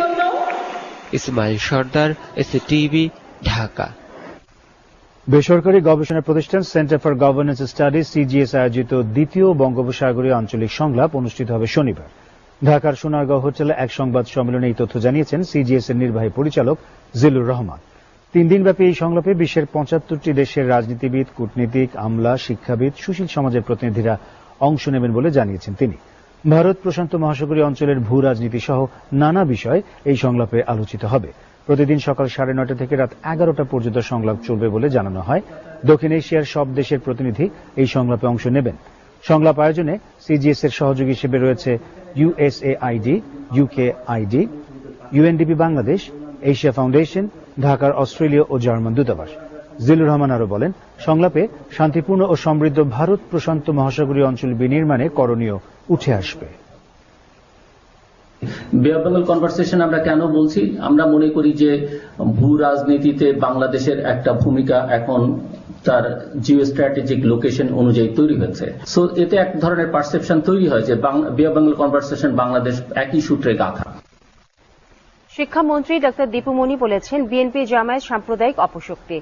জন্য। ইসমাইল সর্দার, এসএটিভি, ঢাকা। বেসরকারি গবেষণা প্রতিষ্ঠান centre for governance studies CGS আয়োজিত দ্বিতীয় বঙ্গোপসাগরীয় আঞ্চলিক সংলাপ অনুষ্ঠিত হবে শনিবার। ঢাকার সোনারগাঁও হোটেলে এক সংবাদ সম্মেলনে এই তথ্য জানিয়েছেন সিজিএস এর নির্বাহী পরিচালক জিলুর রহমান। 3 দিনব্যাপী এই সংলাপে বিশ্বের 75টি দেশের রাজনীতিবিদ, কূটনীতিক, আমলা, শিক্ষাবিদ, সুশীল সমাজের প্রতিনিধিরা অংশ নেবেন বলে জানিয়েছেন তিনি। ভারত প্রশান্ত মহাসাগরীয় অঞ্চলের ভূ রাজনীতি সহ নানা বিষয় এই সংলাপে আলোচিত হবে। প্রতিদিন সকাল 9:30 থেকে রাত 11টা পর্যন্ত সংলাপ চলবে বলে জানানো হয়। দক্ষিণ এশিয়ার সব দেশের প্রতিনিধি এই সংলাপে অংশ নেবেন। সংলাপ আয়োজনে সিজিএস এর সহযোগী হিসেবে রয়েছে USAID, UKAID, UNDP Bangladesh, Asia foundation, ঢাকার অস্ট্রেলীয় ও জার্মান দূতাবাস। জিলুর রহমান আরো বলেন, সংলাপে শান্তিপূর্ণ ও সমৃদ্ধ ভারত প্রশান্ত মহাসাগরীয় অঞ্চল বিনির্মাণে করণীয় উঠে আসবে। বে অফ বেঙ্গল কনভারসেশন আমরা কেন বলছি? আমরা মনে করি যে ভূ রাজনীতিতে বাংলাদেশের একটা ভূমিকা এখন তার জিও স্ট্র্যাটেজিক লোকেশন অনুযায়ী তৈরি হয়েছে। সো এতে এক ধরনের পারসেপশন তৈরি হয় যে বে অফ বেঙ্গল কনভারসেশন বাংলাদেশ একই সূত্রে গাঁথা। শিক্ষামন্ত্রী ডক্টর দীপু মনি বলেছেন, বিএনপি জামায়াত সাম্প্রদায়িক অপশক্তি।